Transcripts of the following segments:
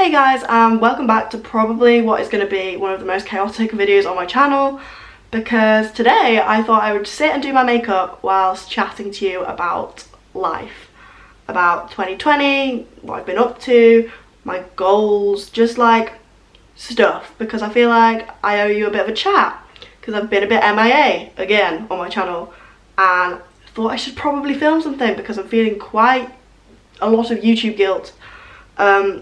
Hey guys, welcome back to probably what is going to be one of the most chaotic videos on my channel, because today I thought I would sit and do my makeup whilst chatting to you about life, about 2020, what I've been up to, my goals, just like stuff, because I feel like I owe you a bit of a chat because I've been a bit MIA again on my channel, and thought I should probably film something because I'm feeling quite a lot of YouTube guilt.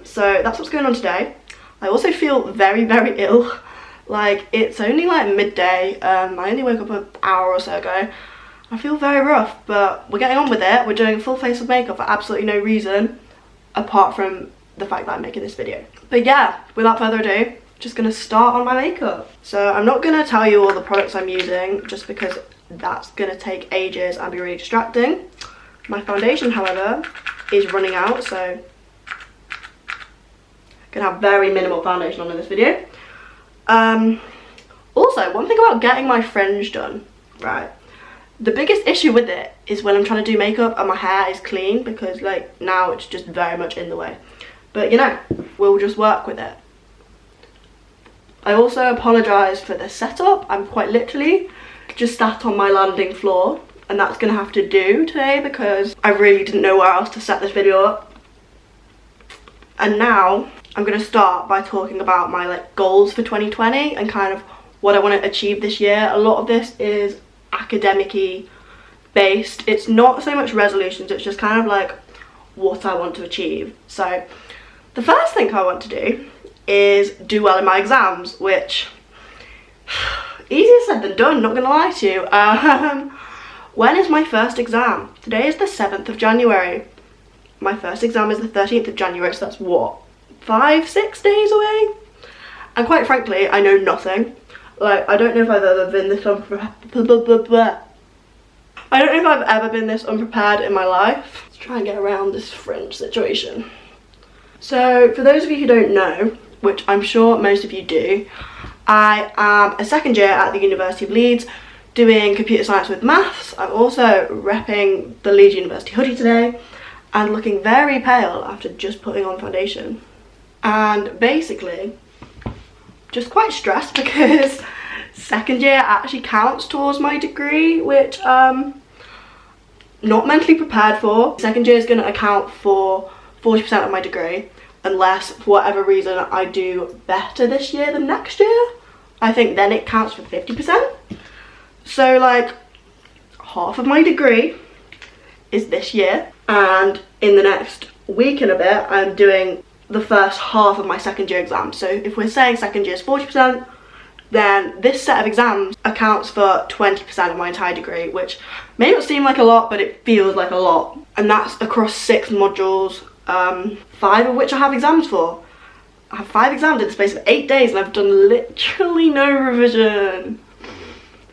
So that's what's going on today. I also feel very ill. Like, it's only like midday. I only woke up an hour or so ago. I feel very rough, but we're getting on with it. We're doing a full face of makeup for absolutely no reason apart from the fact that I'm making this video. But yeah, without further ado, just gonna start on my makeup. So I'm not gonna tell you all the products I'm using just because that's gonna take ages and be really distracting. My foundation, however, is running out, so gonna have very minimal foundation on in this video. Also, one thing about getting my fringe done, right? The biggest issue with it is when I'm trying to do makeup and my hair is clean, because like now it's just very much in the way. But you know, we'll just work with it. I also apologise for the setup. I'm quite literally just sat on my landing floor, and that's gonna have to do today because I really didn't know where else to set this video up. And now I'm going to start by talking about my like goals for 2020 and kind of what I want to achieve this year. A lot of this is academic-y based. It's not so much resolutions, it's just kind of like what I want to achieve. So the first thing I want to do is do well in my exams, which easier said than done, not going to lie to you. When is my first exam? Today is the 7th of January. My first exam is the 13th of January, so that's what, 5-6 days away? And quite frankly, I know nothing. Like, I don't know if I've ever been this unprepared in my life. Let's try and get around this fringe situation. So, for those of you who don't know, which I'm sure most of you do, I am a second year at the University of Leeds doing computer science with maths. I'm also repping the Leeds University hoodie today and looking very pale after just putting on foundation. And basically, just quite stressed because second year actually counts towards my degree, which not mentally prepared for. Second year is going to account for 40% of my degree, unless for whatever reason I do better this year than next year. I think then it counts for 50%. So like half of my degree is this year, and in the next week and a bit I'm doing the first half of my second year exam. So if we're saying second year is 40%, then this set of exams accounts for 20% of my entire degree, which may not seem like a lot, but it feels like a lot. And that's across 6 modules, 5 of which I have exams for. I have 5 exams in the space of 8 days and I've done literally no revision.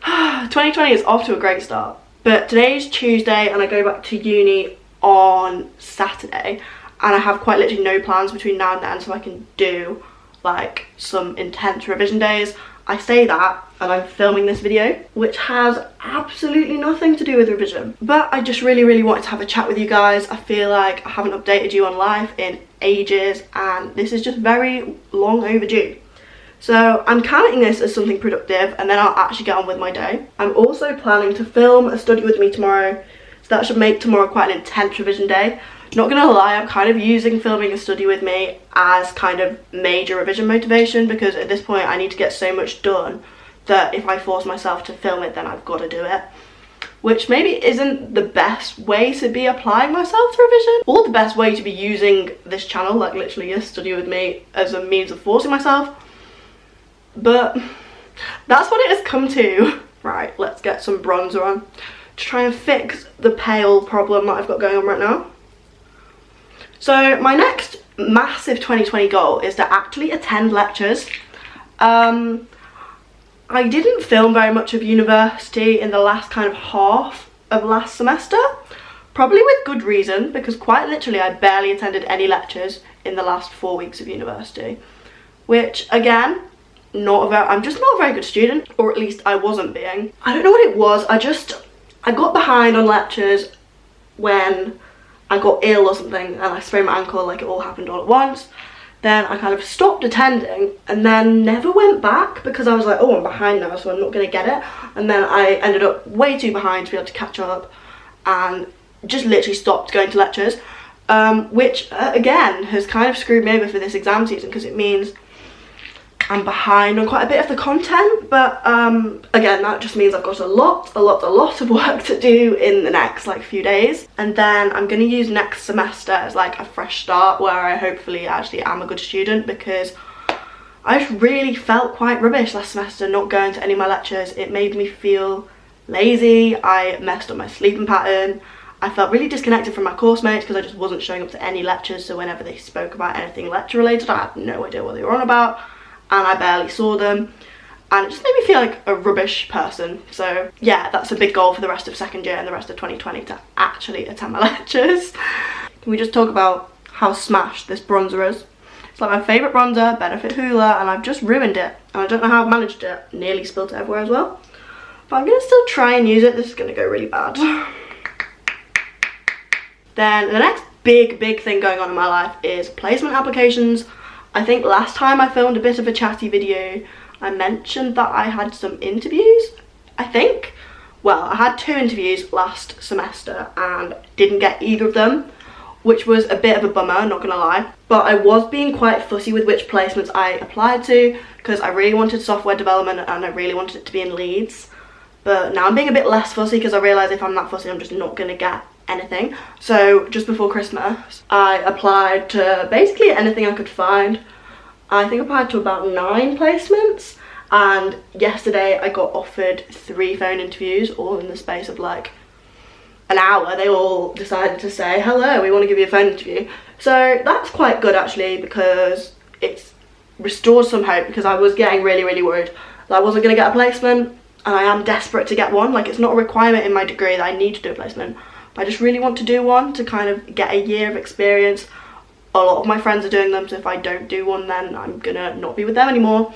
2020 is off to a great start. But today's Tuesday and I go back to uni on Saturday, and I have quite literally no plans between now and then, so I can do like some intense revision days. I say that and I'm filming this video, which has absolutely nothing to do with revision, but I just really wanted to have a chat with you guys. I feel like I haven't updated you on life in ages and this is just very long overdue. So I'm counting this as something productive, and then I'll actually get on with my day. I'm also planning to film a study with me tomorrow, so that should make tomorrow quite an intense revision day. Not gonna lie, I'm kind of using filming a study with me as kind of major revision motivation, because at this point I need to get so much done that if I force myself to film it, then I've got to do it. Which maybe isn't the best way to be applying myself to revision, or the best way to be using this channel, like literally a study with me, as a means of forcing myself. But that's what it has come to. Right, let's get some bronzer on to try and fix the pale problem that I've got going on right now. So my next massive 2020 goal is to actually attend lectures. I didn't film very much of university in the last kind of half of last semester, probably with good reason, because quite literally I barely attended any lectures in the last 4 weeks of university, which again, I'm just not a very good student, or at least I wasn't being. I don't know what it was, I got behind on lectures when I got ill or something and I sprained my ankle, like it all happened all at once. Then I kind of stopped attending and then never went back because I was like, oh, I'm behind now, so I'm not going to get it. And then I ended up way too behind to be able to catch up and just literally stopped going to lectures, which again has kind of screwed me over for this exam season because it means I'm behind on quite a bit of the content. But again, that just means I've got a lot of work to do in the next like few days, and then I'm going to use next semester as like a fresh start where I hopefully actually am a good student, because I just really felt quite rubbish last semester not going to any of my lectures. It made me feel lazy, I messed up my sleeping pattern, I felt really disconnected from my course mates because I just wasn't showing up to any lectures, so whenever they spoke about anything lecture related I had no idea what they were on about and I barely saw them, and it just made me feel like a rubbish person. So yeah, that's a big goal for the rest of second year and the rest of 2020, to actually attend my lectures. Can we just talk about how smashed this bronzer is? It's like my favourite bronzer, Benefit Hoola, and I've just ruined it, and I don't know how I've managed it. Nearly spilt it everywhere as well, but I'm going to still try and use it. This is going to go really bad. Then the next big thing going on in my life is placement applications. I think last time I filmed a bit of a chatty video, I mentioned that I had some interviews, I think. Well, I had 2 interviews last semester and didn't get either of them, which was a bit of a bummer, not gonna lie. But I was being quite fussy with which placements I applied to because I really wanted software development and I really wanted it to be in Leeds. But now I'm being a bit less fussy because I realise if I'm that fussy I'm just not gonna get anything. So just before Christmas I applied to basically anything I could find. I think I applied to about 9 placements, and yesterday I got offered 3 phone interviews all in the space of like an hour. They all decided to say, hello, we want to give you a phone interview. So that's quite good actually, because it's restored some hope, because I was getting really worried that I wasn't going to get a placement, and I am desperate to get one. Like, it's not a requirement in my degree that I need to do a placement, but I just really want to do one to kind of get a year of experience. A lot of my friends are doing them, so if I don't do one then I'm gonna not be with them anymore.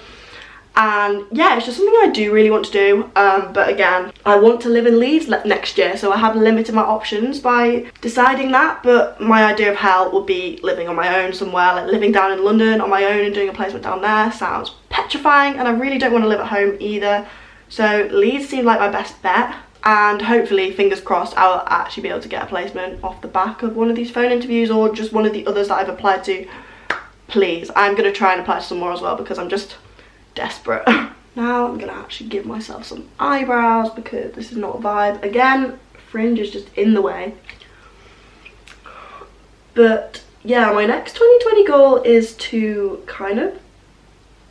And yeah, it's just something I do really want to do, but again, I want to live in Leeds next year, so I have limited my options by deciding that. But my idea of hell would be living on my own somewhere, like living down in London on my own and doing a placement down there. Sounds petrifying, and I really don't want to live at home either, so Leeds seemed like my best bet. And hopefully, fingers crossed, I'll actually be able to get a placement off the back of one of these phone interviews or just one of the others that I've applied to. Please, I'm going to try and apply to some more as well because I'm just desperate. Now I'm going to actually give myself some eyebrows because this is not a vibe. Again, fringe is just in the way. But yeah, my next 2020 goal is to kind of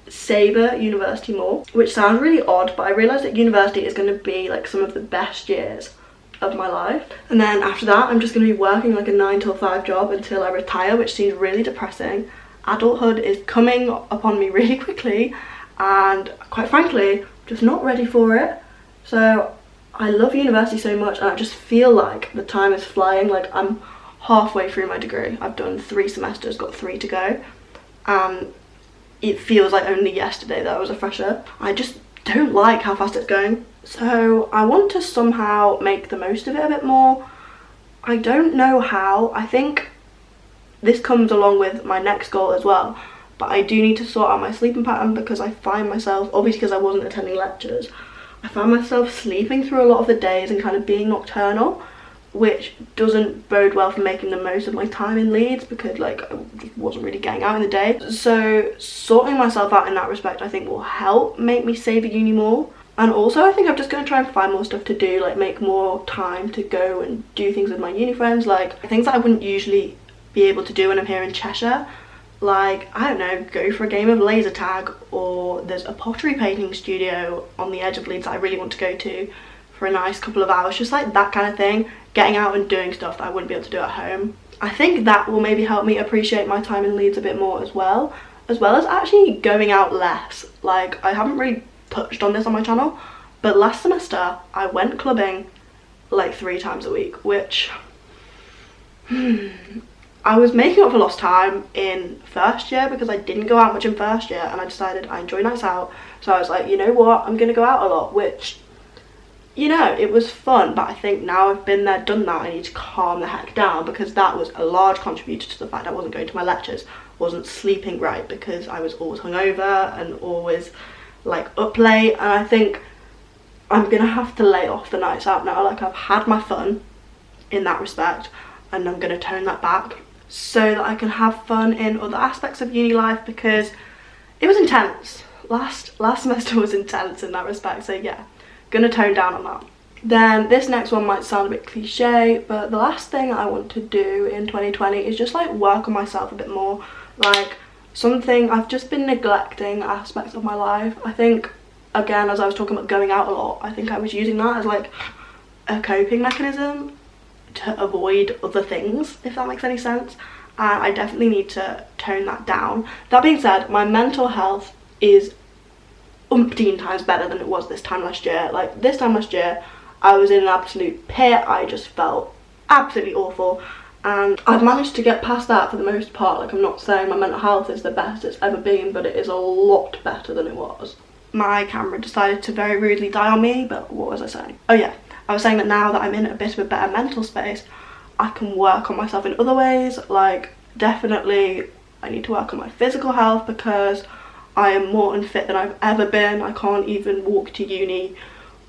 savour university more, which sounds really odd, but I realised that university is going to be like some of the best years of my life, and then after that I'm just going to be working like a 9 till 5 job until I retire, which seems really depressing. Adulthood is coming upon me really quickly and quite frankly I'm just not ready for it. So I love university so much and I just feel like the time is flying. Like, I'm halfway through my degree. I've done 3 semesters, got 3 to go, and it feels like only yesterday that I was a fresher. I just don't like how fast it's going. So I want to somehow make the most of it a bit more. I don't know how. I think this comes along with my next goal as well. But I do need to sort out my sleeping pattern because I find myself, obviously because I wasn't attending lectures, I found myself sleeping through a lot of the days and kind of being nocturnal, which doesn't bode well for making the most of my time in Leeds because like I just wasn't really getting out in the day. So sorting myself out in that respect I think will help make me savour uni more. And also I think I'm just going to try and find more stuff to do, like make more time to go and do things with my uni friends, like things that I wouldn't usually be able to do when I'm here in Cheshire. Like, I don't know, go for a game of laser tag, or there's a pottery painting studio on the edge of Leeds that I really want to go to for a nice couple of hours, just like that kind of thing, getting out and doing stuff that I wouldn't be able to do at home. I think that will maybe help me appreciate my time in Leeds a bit more as well as actually going out less. Like, I haven't really touched on this on my channel, but last semester I went clubbing like 3 times a week, which I was making up for lost time in first year because I didn't go out much in first year, and I decided I enjoy nights out, so I was like, you know what, I'm gonna go out a lot, which you know, it was fun, but I think now I've been there, done that, I need to calm the heck down, because that was a large contributor to the fact I wasn't going to my lectures, wasn't sleeping right, because I was always hungover and always like up late. And I think I'm gonna have to lay off the nights out now. Like, I've had my fun in that respect, and I'm gonna tone that back so that I can have fun in other aspects of uni life, because it was intense. Last semester was intense in that respect, so yeah, gonna tone down on that. Then this next one might sound a bit cliche, but the last thing I want to do in 2020 is just like work on myself a bit more. Like, something I've just been neglecting aspects of my life. I think, again, as I was talking about going out a lot, I think I was using that as like a coping mechanism to avoid other things, if that makes any sense. And I definitely need to tone that down. That being said, my mental health is umpteen times better than it was this time last year. Like, this time last year I was in an absolute pit. I just felt absolutely awful, and I've managed to get past that for the most part. Like, I'm not saying my mental health is the best it's ever been, but it is a lot better than it was. My camera decided to very rudely die on me, but what was I saying? Oh yeah, I was saying that now that I'm in a bit of a better mental space, I can work on myself in other ways. Like, definitely I need to work on my physical health, because I am more unfit than I've ever been. I can't even walk to uni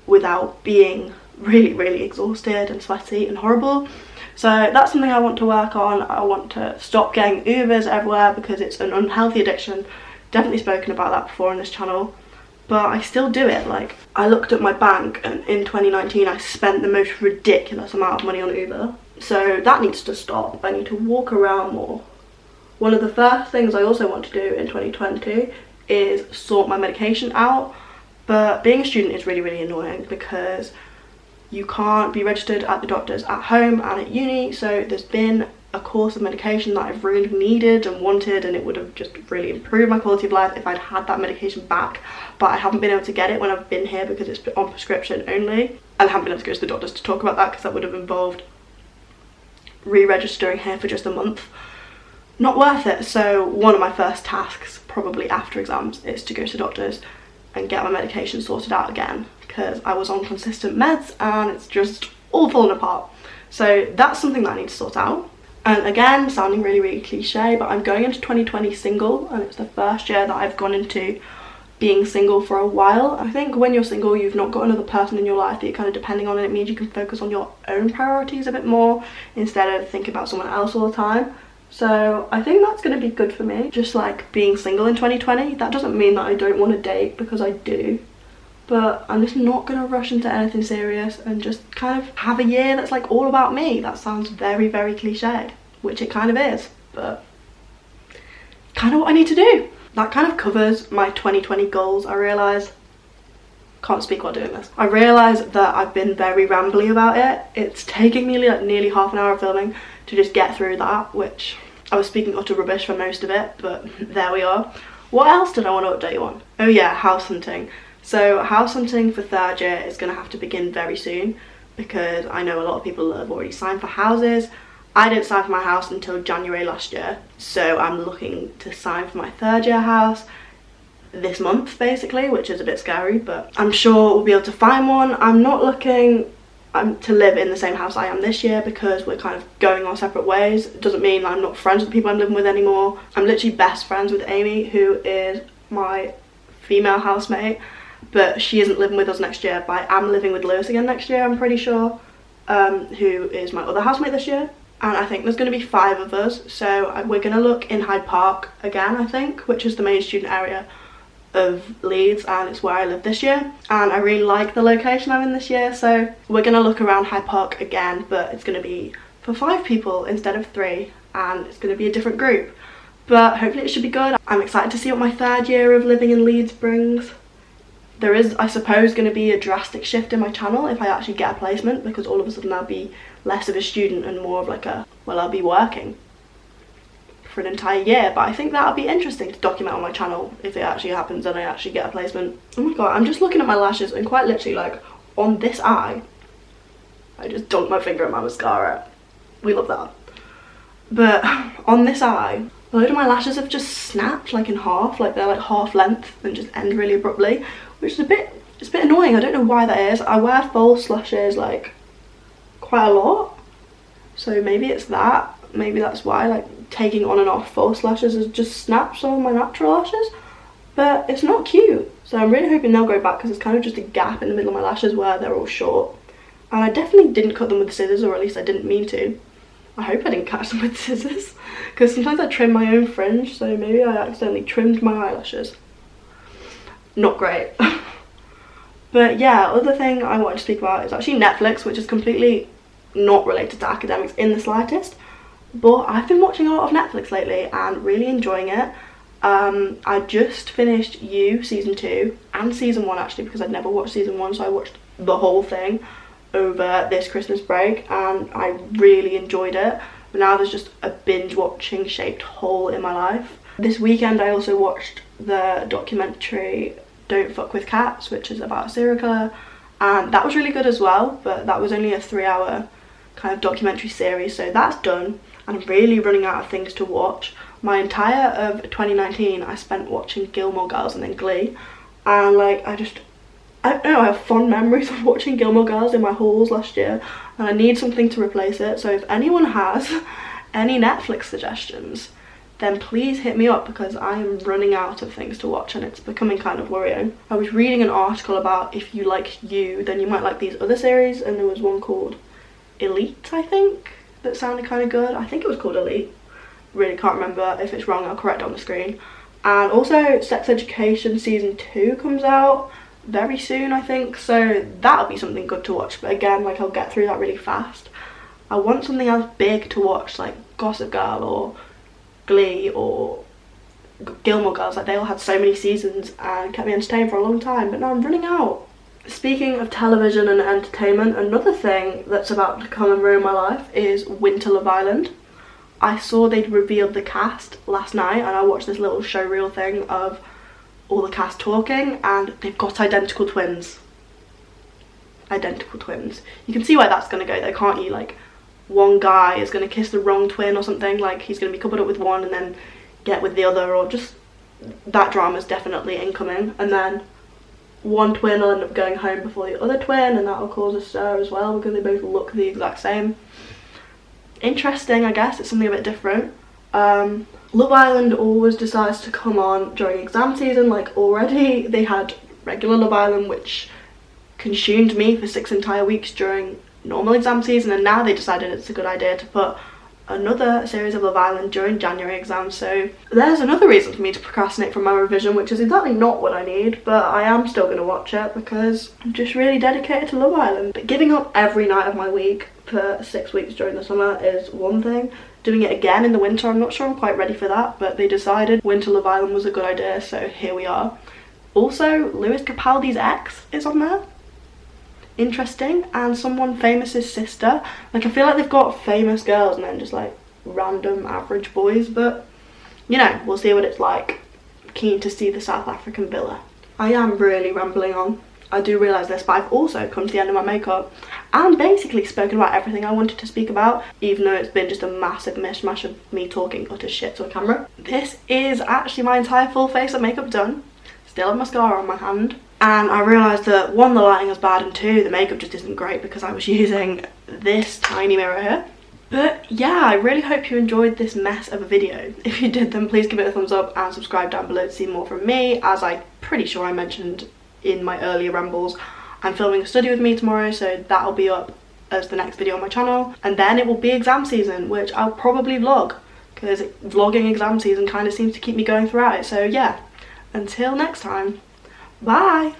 without being really exhausted and sweaty and horrible. So that's something I want to work on. I want to stop getting Ubers everywhere, because it's an unhealthy addiction. Definitely spoken about that before on this channel, but I still do it. Like, I looked at my bank, and in 2019 I spent the most ridiculous amount of money on Uber. So that needs to stop. I need to walk around more. One of the first things I also want to do in 2020 is sort my medication out. But being a student is really annoying, because you can't be registered at the doctors at home and at uni. So there's been a course of medication that I've really needed and wanted, and it would have just really improved my quality of life if I'd had that medication back, but I haven't been able to get it when I've been here because it's on prescription only, and I haven't been able to go to the doctors to talk about that, because that would have involved re-registering here for just a month. Not worth it. So one of my first tasks, probably after exams, is to go to doctors and get my medication sorted out again, because I was on consistent meds and it's just all fallen apart. So that's something that I need to sort out. And again, sounding really cliche, but I'm going into 2020 single, and it's the first year that I've gone into being single for a while. I think when you're single, you've not got another person in your life that you're kind of depending on, and it means you can focus on your own priorities a bit more instead of thinking about someone else all the time. So I think that's going to be good for me, just like being single in 2020. That doesn't mean that I don't want to date, because I do, but I'm just not going to rush into anything serious and just kind of have a year that's like all about me. That sounds very cliche, which it kind of is, but kind of what I need to do. That kind of covers my 2020 goals. I realise, can't speak while doing this. I realise that I've been very rambly about it. It's taking me like nearly half an hour of filming to just get through that, which I was speaking utter rubbish for most of it, but there we are. What else did I want to update you on? Oh yeah, house hunting. So house hunting for third year is going to have to begin very soon, because I know a lot of people have already signed for houses. I didn't sign for my house until January last year, so I'm looking to sign for my third year house this month basically, which is a bit scary, but I'm sure we'll be able to find one. I'm not looking to live in the same house I am this year, because we're kind of going our separate ways. It doesn't mean that I'm not friends with the people I'm living with anymore. I'm literally best friends with Amy, who is my female housemate, but she isn't living with us next year. But I am living with Lewis again next year, I'm pretty sure, who is my other housemate this year. And I think there's going to be 5 of us, so we're going to look in Hyde Park again, I think, which is the main student area of Leeds, and it's where I live this year, and I really like the location I'm in this year. So we're going to look around Hyde Park again, but it's going to be for 5 people instead of 3, and it's going to be a different group, but hopefully it should be good. I'm excited to see what my third year of living in Leeds brings. There is, I suppose, going to be a drastic shift in my channel if I actually get a placement, because all of a sudden I'll be less of a student and more of like a, well, I'll be working for an entire year. But I think that'll be interesting to document on my channel if it actually happens and I actually get a placement. Oh my god, I'm just looking at my lashes, and quite literally, like, on this eye, I just dunked my finger at my mascara. We love that. But on this eye, a load of my lashes have just snapped like in half, like they're like half length and just end really abruptly, which is a bit It's a bit annoying. I don't know why that is. I wear false lashes like quite a lot, so maybe it's that. Maybe that's why, like, taking on and off false lashes is just snaps on my natural lashes, but it's not cute. So I'm really hoping they'll go back, because it's kind of just a gap in the middle of my lashes where they're all short. And I definitely didn't cut them with scissors, or at least I didn't mean to. I hope I didn't catch them with scissors, because sometimes I trim my own fringe, so maybe I accidentally trimmed my eyelashes. Not great. But yeah, other thing I wanted to speak about is actually Netflix, which is completely not related to academics in the slightest. But I've been watching a lot of Netflix lately and really enjoying it. I just finished You season 2 and season 1 actually, because I'd never watched season 1, so I watched the whole thing over this Christmas break and I really enjoyed it. But now there's just a binge watching shaped hole in my life. This weekend I also watched the documentary Don't Fuck With Cats, which is about a serial killer, and that was really good as well, but that was only a 3-hour kind of documentary series, so that's done. And I'm really running out of things to watch. My entire of 2019 I spent watching Gilmore Girls and then Glee, and like I don't know, I have fond memories of watching Gilmore Girls in my hauls last year, and I need something to replace it. So if anyone has any Netflix suggestions, then please hit me up, because I am running out of things to watch and it's becoming kind of worrying. I was reading an article about if you like You, then you might like these other series, and there was one called Elite, I think, that sounded kind of good. I think it was called Elite. Really can't remember. If it's wrong, I'll correct it on the screen. And also Sex Education season 2 comes out very soon, I think, so that'll be something good to watch. But again, like, I'll get through that really fast. I want something else big to watch, like Gossip Girl or Glee or Gilmore Girls. Like, they all had so many seasons and kept me entertained for a long time, but now I'm running out. Speaking of television and entertainment, another thing that's about to come and ruin my life is Winter Love Island. I saw they'd revealed the cast last night, and I watched this little showreel thing of all the cast talking, and they've got identical twins. Identical twins. You can see why that's going to go though, can't you? Like, one guy is going to kiss the wrong twin or something, like he's going to be coupled up with one and then get with the other, or just that drama's definitely incoming. And then one twin will end up going home before the other twin, and that'll cause a stir as well, because they both look the exact same. Interesting, I guess. It's something a bit different. Love Island always decides to come on during exam season. Like, already they had regular Love Island, which consumed me for 6 entire weeks during normal exam season, and now they decided it's a good idea to put another series of Love Island during January exams. So there's another reason for me to procrastinate from my revision, which is exactly not what I need, but I am still going to watch it because I'm just really dedicated to Love Island. But giving up every night of my week for 6 weeks during the summer is one thing. Doing it again in the winter, I'm not sure I'm quite ready for that, but they decided Winter Love Island was a good idea, so here we are. Also, Lewis Capaldi's ex is on there. Interesting. And someone famous's sister. Like, I feel like they've got famous girls and then just like random average boys, but you know, we'll see what it's like. Keen to see the South African villa. I am really rambling on, I do realise this, but I've also come to the end of my makeup and basically spoken about everything I wanted to speak about, even though it's been just a massive mishmash of me talking utter shit to a camera. This is actually my entire full face of makeup done. Still have mascara on my hand. And I realised that 1, the lighting is bad, and 2, the makeup just isn't great because I was using this tiny mirror here. But yeah, I really hope you enjoyed this mess of a video. If you did, then please give it a thumbs up and subscribe down below to see more from me. As I'm pretty sure I mentioned in my earlier rambles, I'm filming a study with me tomorrow, so that'll be up as the next video on my channel. And then it will be exam season, which I'll probably vlog, because vlogging exam season kind of seems to keep me going throughout it. So yeah, until next time. Bye!